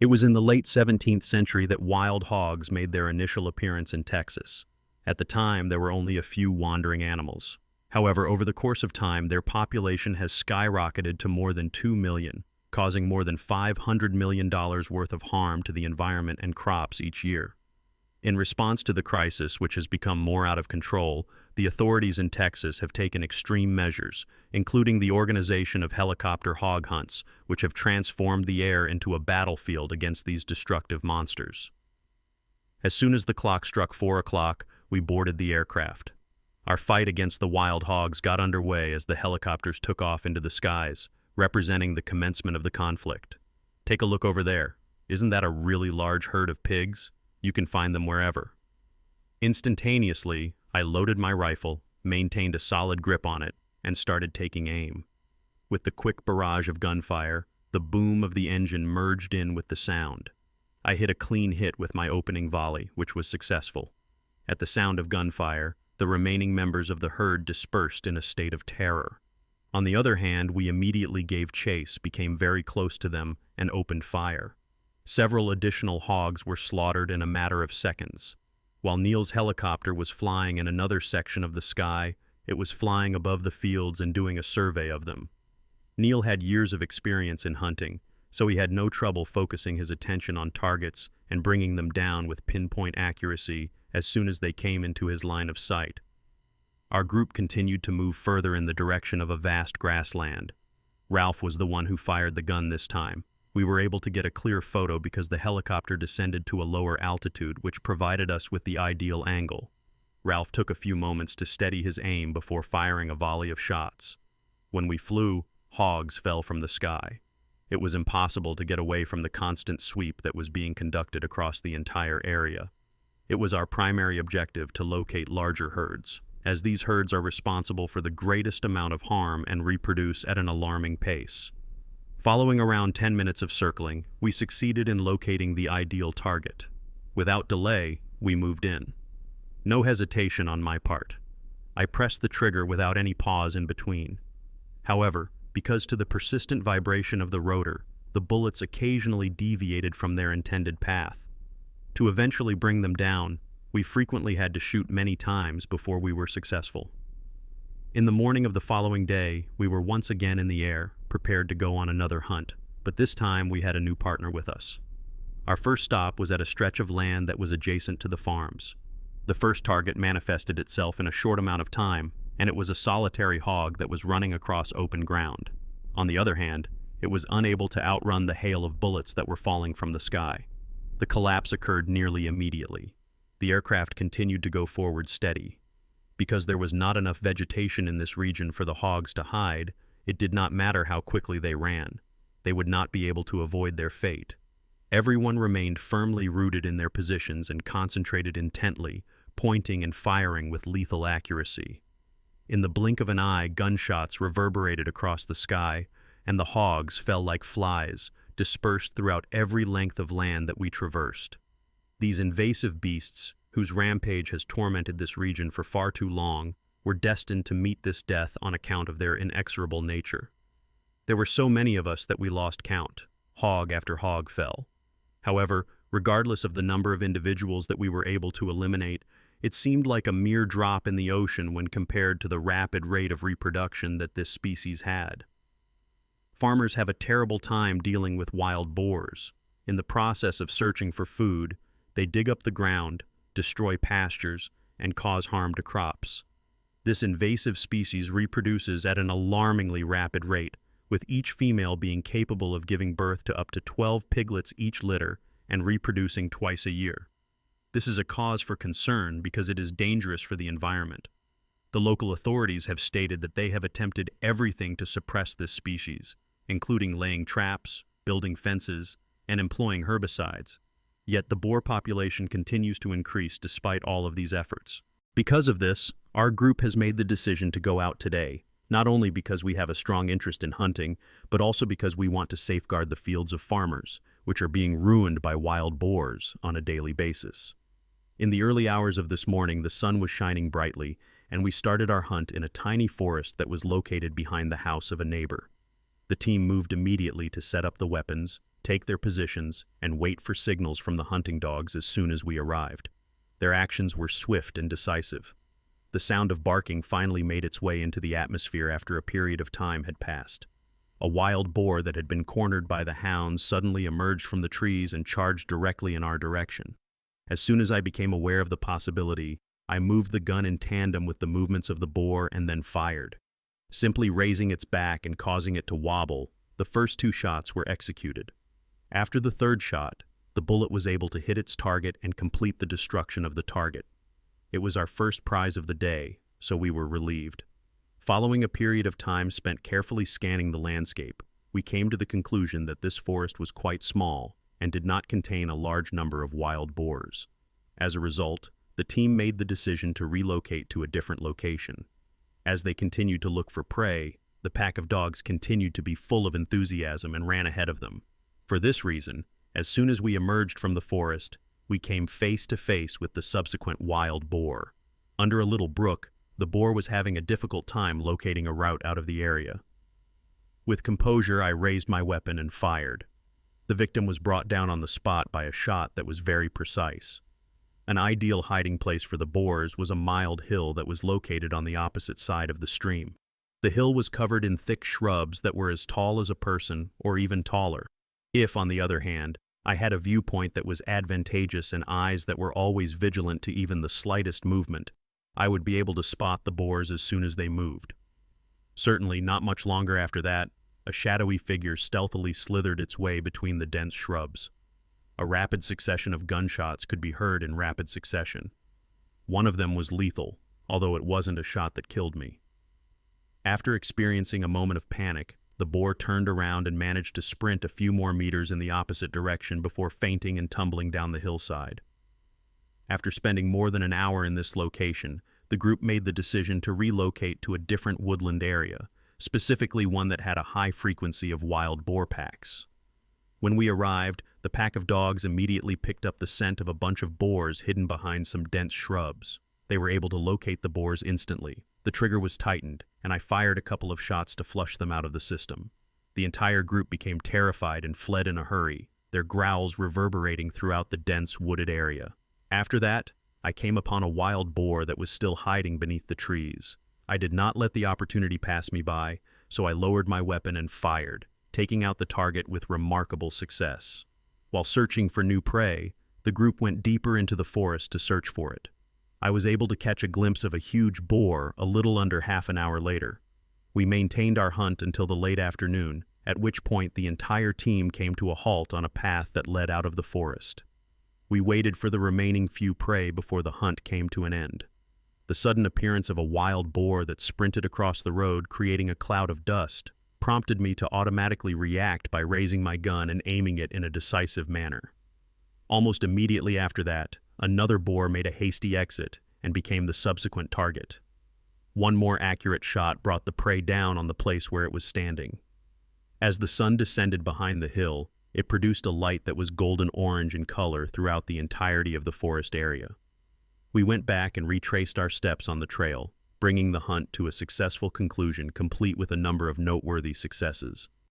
It was in the late 17th century that wild hogs made their initial appearance in Texas. At the time, there were only a few wandering animals. However, over the course of time, their population has skyrocketed to more than 2 million, causing more than $500 million worth of harm to the environment and crops each year. In response to the crisis, which has become more out of control, the authorities in Texas have taken extreme measures, including the organization of helicopter hog hunts, which have transformed the air into a battlefield against these destructive monsters. As soon as the clock struck 4 o'clock, we boarded the aircraft. Our fight against the wild hogs got underway as the helicopters took off into the skies, representing the commencement of the conflict. Take a look over there. Isn't that a really large herd of pigs? You can find them wherever. Instantaneously, I loaded my rifle, maintained a solid grip on it, and started taking aim. With the quick barrage of gunfire, the boom of the engine merged in with the sound. I hit a clean hit with my opening volley, which was successful. At the sound of gunfire, the remaining members of the herd dispersed in a state of terror. On the other hand, we immediately gave chase, became very close to them, and opened fire. Several additional hogs were slaughtered in a matter of seconds. While Neil's helicopter was flying in another section of the sky, it was flying above the fields and doing a survey of them. Neil had years of experience in hunting, so he had no trouble focusing his attention on targets and bringing them down with pinpoint accuracy as soon as they came into his line of sight. Our group continued to move further in the direction of a vast grassland. Ralph was the one who fired the gun this time. We were able to get a clear photo because the helicopter descended to a lower altitude, which provided us with the ideal angle. Ralph took a few moments to steady his aim before firing a volley of shots. When we flew, hogs fell from the sky. It was impossible to get away from the constant sweep that was being conducted across the entire area. It was our primary objective to locate larger herds, as these herds are responsible for the greatest amount of harm and reproduce at an alarming pace. Following around 10 minutes of circling, we succeeded in locating the ideal target. Without delay, we moved in. No hesitation on my part. I pressed the trigger without any pause in between. However, because to the persistent vibration of the rotor, the bullets occasionally deviated from their intended path. To eventually bring them down, we frequently had to shoot many times before we were successful. In the morning of the following day, we were once again in the air, prepared to go on another hunt, but this time we had a new partner with us. Our first stop was at a stretch of land that was adjacent to the farms. The first target manifested itself in a short amount of time, and it was a solitary hog that was running across open ground. On the other hand, it was unable to outrun the hail of bullets that were falling from the sky. The collapse occurred nearly immediately. The aircraft continued to go forward steady. Because there was not enough vegetation in this region for the hogs to hide, it did not matter how quickly they ran. They would not be able to avoid their fate. Everyone remained firmly rooted in their positions and concentrated intently, pointing and firing with lethal accuracy. In the blink of an eye, gunshots reverberated across the sky, and the hogs fell like flies, dispersed throughout every length of land that we traversed. These invasive beasts, whose rampage has tormented this region for far too long, were destined to meet this death on account of their inexorable nature. There were so many of us that we lost count. Hog after hog fell. However, regardless of the number of individuals that we were able to eliminate, it seemed like a mere drop in the ocean when compared to the rapid rate of reproduction that this species had. Farmers have a terrible time dealing with wild boars. In the process of searching for food, they dig up the ground, destroy pastures, and cause harm to crops. This invasive species reproduces at an alarmingly rapid rate, with each female being capable of giving birth to up to 12 piglets each litter and reproducing twice a year. This is a cause for concern because it is dangerous for the environment. The local authorities have stated that they have attempted everything to suppress this species, including laying traps, building fences, and employing herbicides. Yet the boar population continues to increase despite all of these efforts. Because of this, our group has made the decision to go out today, not only because we have a strong interest in hunting, but also because we want to safeguard the fields of farmers, which are being ruined by wild boars on a daily basis. In the early hours of this morning, the sun was shining brightly, and we started our hunt in a tiny forest that was located behind the house of a neighbor. The team moved immediately to set up the weapons, take their positions, and wait for signals from the hunting dogs as soon as we arrived. Their actions were swift and decisive. The sound of barking finally made its way into the atmosphere after a period of time had passed. A wild boar that had been cornered by the hounds suddenly emerged from the trees and charged directly in our direction. As soon as I became aware of the possibility, I moved the gun in tandem with the movements of the boar and then fired. Simply raising its back and causing it to wobble, the first 2 shots were executed. After the 3rd shot, the bullet was able to hit its target and complete the destruction of the target. It was our first prize of the day, so we were relieved. Following a period of time spent carefully scanning the landscape, we came to the conclusion that this forest was quite small and did not contain a large number of wild boars. As a result, the team made the decision to relocate to a different location. As they continued to look for prey, the pack of dogs continued to be full of enthusiasm and ran ahead of them. For this reason, as soon as we emerged from the forest, we came face to face with the subsequent wild boar. Under a little brook, the boar was having a difficult time locating a route out of the area. With composure, I raised my weapon and fired. The victim was brought down on the spot by a shot that was very precise. An ideal hiding place for the boars was a mild hill that was located on the opposite side of the stream. The hill was covered in thick shrubs that were as tall as a person or even taller. If, on the other hand, I had a viewpoint that was advantageous and eyes that were always vigilant to even the slightest movement, I would be able to spot the boars as soon as they moved. Certainly, not much longer after that, a shadowy figure stealthily slithered its way between the dense shrubs. A rapid succession of gunshots could be heard in rapid succession. One of them was lethal, although it wasn't a shot that killed me. After experiencing a moment of panic, the boar turned around and managed to sprint a few more meters in the opposite direction before fainting and tumbling down the hillside. After spending more than an hour in this location, the group made the decision to relocate to a different woodland area, specifically one that had a high frequency of wild boar packs. When we arrived, the pack of dogs immediately picked up the scent of a bunch of boars hidden behind some dense shrubs. They were able to locate the boars instantly. The trigger was tightened, and I fired a couple of shots to flush them out of the system. The entire group became terrified and fled in a hurry, their growls reverberating throughout the dense wooded area. After that, I came upon a wild boar that was still hiding beneath the trees. I did not let the opportunity pass me by, so I lowered my weapon and fired, taking out the target with remarkable success. While searching for new prey, the group went deeper into the forest to search for it. I was able to catch a glimpse of a huge boar a little under half an hour later. We maintained our hunt until the late afternoon, at which point the entire team came to a halt on a path that led out of the forest. We waited for the remaining few prey before the hunt came to an end. The sudden appearance of a wild boar that sprinted across the road, creating a cloud of dust, prompted me to automatically react by raising my gun and aiming it in a decisive manner. Almost immediately after that, another boar made a hasty exit and became the subsequent target. One more accurate shot brought the prey down on the place where it was standing. As the sun descended behind the hill, it produced a light that was golden orange in color throughout the entirety of the forest area. We went back and retraced our steps on the trail, bringing the hunt to a successful conclusion complete with a number of noteworthy successes.